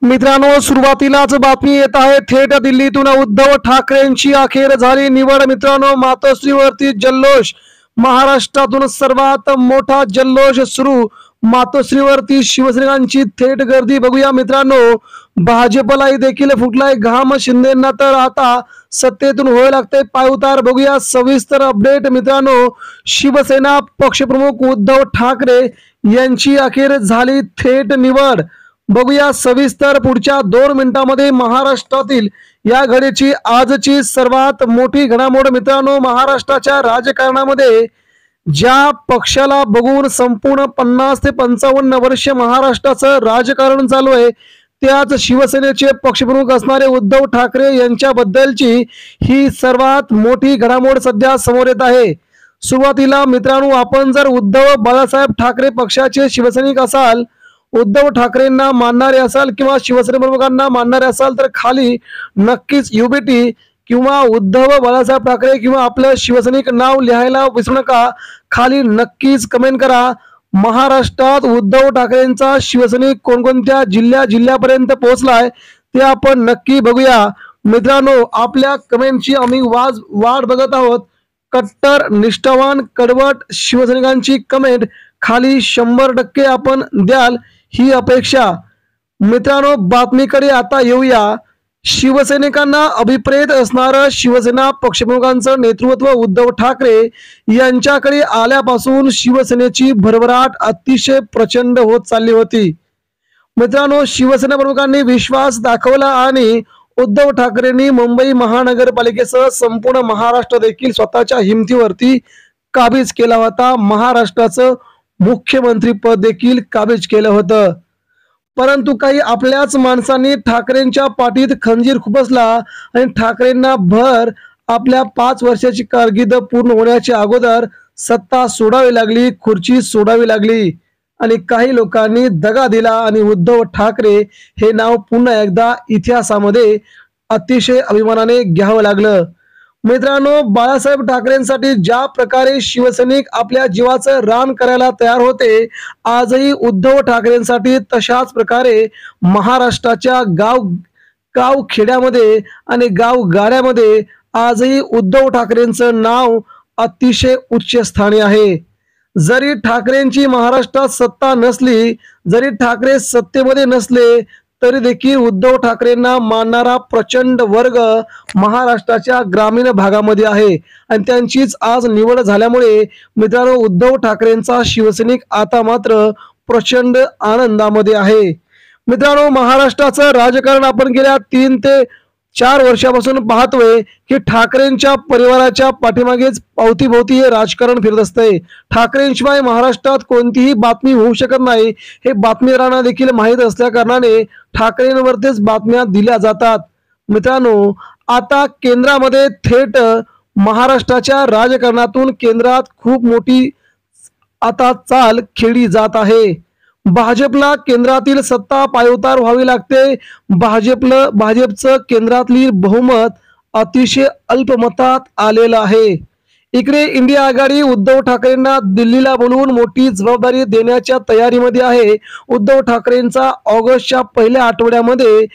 मित्रांनो, सुरुवातीलाच बातमी येत आहे थेट दिल्लीतून। उद्धव ठाकरेंची अखेर झाली निवड। मित्रांनो, मातोश्रीवरती जल्लोष, महाराष्ट्रातून सर्वात मोठा जल्लोष सुरू। मातोश्रीवरती शिवसैनिकांची थेट गर्दी बघूया मित्रांनो। भाजपलाही देखील फुटलाय घाम, शिंदेंना तर आता सत्तेतून होऊ लागते पायउतार। बघूया सविस्तर अपडेट मित्रांनो। शिवसेना पक्षप्रमुख उद्धव ठाकरे यांची अखेर झाली थेट निवड। बघूया सविस्तर पुढच्या 2 मिनिटांमध्ये महाराष्ट्रातील या घडीची आजची सर्वात मोठी घडामोड मित्रांनो। महाराष्ट्राच्या राजकारणामध्ये ज्या पक्षाला बघून संपूर्ण 50 ते 55 वर्ष महाराष्ट्राचं राजकारण चालू आहे, त्याच शिवसेनेचे पक्षप्रमुख असणारे उद्धव ठाकरे यांच्याबद्दलची ही सर्वात मोठी घडामोड सध्या समोर येत आहे। सुरुवातीला मित्रांनो, आपण जर उद्धव बाळासाहेब ठाकरे पक्षाचे शिवसैनिक असाल, उद्धव ठाकरेंना मानणारे असाल किंवा शिवसेना प्रमुखांना मानणारे असाल, तर खाली नक्कीच युबीटी किंवा उद्धव बाळासाहेब ठाकरे किंवा आपलं शिवसैनिक नाव लिहायला विसरू नका। खाली नक्कीच कमेंट करा, महाराष्ट्रात उद्धव ठाकरेंचा शिवसैनिक कोणकोणत्या जिल्ह्यापर्यंत पोहोचलाय ते आपण नक्की बघूया मित्रांनो। आपल्या कमेंटची आम्ही वाट बघत आहोत। कट्टर, निष्ठावान, कडवट शिवसैनिकांची कमेंट खाली 100% आपण द्याल ही अपेक्षा मित्रांनो। बातमीकडे आता येऊया। शिवसैनिकांना अभिप्रेत असणारं शिवसेना पक्षप्रमुखांचं नेतृत्व उद्धव ठाकरे यांच्याकडे आल्यापासून शिवसेनेची भरभराट अतिशय प्रचंड होत चालली होती मित्रांनो। शिवसेना प्रमुखांनी विश्वास दाखवला आणि उद्धव ठाकरेंनी मुंबई महानगरपालिकेसह संपूर्ण महाराष्ट्र देखील स्वतःच्या हिमतीवरती काबीज केला होता। महाराष्ट्राचं मुख्यमंत्री पद देखील काबीज केलं होतं, परंतु काही आपल्याच माणसांनी ठाकरेंच्या पाठीत खंजीर खुपसला आणि ठाकरेंना भर आपल्या 5 वर्षाची कारकीर्द पूर्ण होण्याच्या अगोदर सत्ता सोडावी लागली, खुर्ची सोडावी लागली आणि काही लोकांनी दगा दिला आणि उद्धव ठाकरे हे नाव पुन्हा एकदा इतिहासामध्ये अतिशय अभिमानाने घ्यावं लागलं मित्रांनो। बाळासाहेब ठाकरेंसाठी ज्या प्रकारे शिवसैनिक आपल्या जीवाचं रान करायला तयार होते, आजही उद्धव ठाकरेंसाठी तशाच प्रकारे महाराष्ट्राच्या गाव खेड्यामध्ये आणि गाव गाड्यामध्ये आजही उद्धव ठाकरेंचं नाव अतिशय उच्च स्थानी आहे। जरी ठाकरेंची महाराष्ट्रात सत्ता नसली, जरी ठाकरे सत्तेमध्ये नसले, तरी देखील उद्धव ठाकरेंना मानणारा प्रचंड वर्ग महाराष्ट्राच्या ग्रामीण भागामध्ये आहे आणि त्यांचीच आज निवड झाल्यामुळे मित्रांनो उद्धव ठाकरेंचा शिवसैनिक आता मात्र प्रचंड आनंदामध्ये आहे मित्रांनो। महाराष्ट्राचं राजकारण आपण गेल्या 3 ते 4 वर्षापासून पाहतोय की ठाकरेंच्या परिवाराच्या पाठीमागेच अवतीभोवती हे राजकारण फिरत असते। ठाकरेंशिवाय महाराष्ट्रात कोणतीही बातमी होऊ शकत नाही हे बातमीदारांना देखील माहीत असल्या कारणाने ठाकरेंवरतीच बातम्या दिल्या जातात मित्रांनो। आता केंद्रामध्ये थेट महाराष्ट्राच्या राजकारणातून केंद्रात खूप मोठी आता चाल खेळली जात आहे। भाजपला केंद्रातील सत्ता पायउतार व्हावी लागते। भाजपचं केंद्रातली बहुमत अतिशय अल्पमतात आलेलं आहे। इकडे इंडिया आघाडी उद्धव ठाकरेंना दिल्लीला बोलवून मोठी जबाबदारी देण्याच्या तयारीमध्ये आहे। उद्धव ठाकरेंचा ऑगस्टच्या पहिल्या आठवड्यामध्ये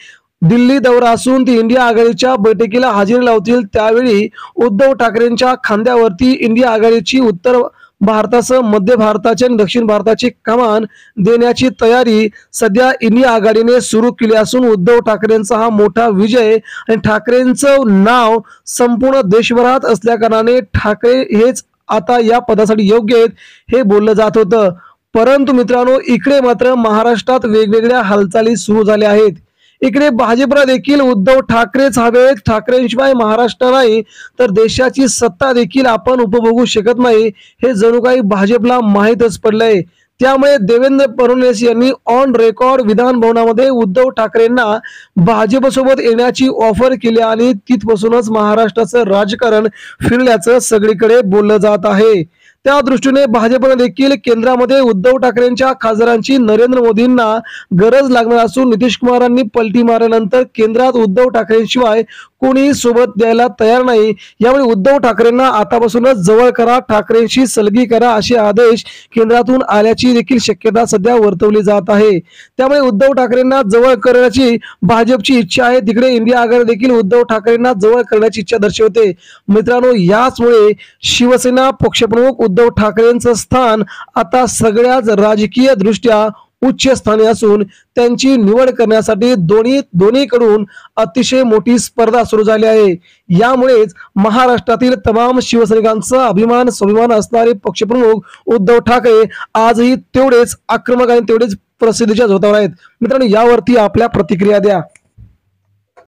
दिल्ली दौरा असून ती इंडिया आघाडीच्या बैठकीला हजेरी लावतील। त्यावेळी उद्धव ठाकरेंच्या खांद्यावरती इंडिया आघाडीची उत्तर भारतासह मध्य भारताची आणि दक्षिण भारताची कमान देण्याची तयारी सध्या इंडिया आघाडीने सुरू केली असून उद्धव ठाकरेंचा हा मोठा विजय आणि ठाकरेंचं नाव संपूर्ण देशभरात असल्या कारणाने ठाकरे हेच आता या पदासाठी योग्य आहेत हे बोललं जात होतं। परंतु मित्रांनो, इकडे मात्र महाराष्ट्रात वेगवेगळ्या हालचाली सुरू झाल्या आहेत। इकडे भाजपला देखील उद्धव ठाकरेच हवेत। ठाकरेंशिवाय महाराष्ट्र नाही तर देशाची सत्ता देखील आपण उपभोगू शकत नाही हे जणू काही भाजपला माहीतच पडलंय। त्यामुळे देवेंद्र फडणवीस यांनी ऑन रेकॉर्ड विधान भवनामध्ये उद्धव ठाकरेंना भाजपसोबत येण्याची ऑफर केली आणि तिथपासूनच महाराष्ट्राचं राजकारण फिरल्याचं सगळीकडे बोललं जात आहे। त्या दृष्टीने भाजपने देखील केंद्रामध्ये उद्धव ठाकरेंच्या खासदारांची नरेंद्र मोदींना गरज लागणार असून नितीश कुमारांनी पलटी मारल्यानंतर केंद्रात उद्धव ठाकरेंशिवाय कोणी सोबत द्यायला तयार नाही। यामुळे उद्धव ठाकरेंना आतापासूनच जवळ करा, ठाकरेंशी सलगी करा असे आदेश केंद्रातून आल्याची देखील शक्यता सध्या वर्तवली जात आहे। त्यामुळे उद्धव ठाकरेंना जवळ करण्याची भाजपची इच्छा आहे, तिकडे इंडिया आघाडी देखील उद्धव ठाकरेंना जवळ करण्याची इच्छा दर्शवते। मित्रांनो, याचमुळे शिवसेना पक्षप्रमुख उद्धव ठाकरेंचं स्थान आता सगळ्याच राजकीय दृष्ट्या उच्च स्थानी असून त्यांची निवड करण्यासाठी दोन्हीकडून अतिशय मोठी स्पर्धा सुरू झाली आहे। यामुळेच महाराष्ट्रातील तमाम शिवसैनिकांचा अभिमान स्वाभिमान असणारे पक्षप्रमुख उद्धव ठाकरे आजही तेवढेच आक्रमक आणि तेवढेच प्रसिद्धीच्या झोतावर आहेत। मित्रांनो, यावरती आपल्या प्रतिक्रिया द्या।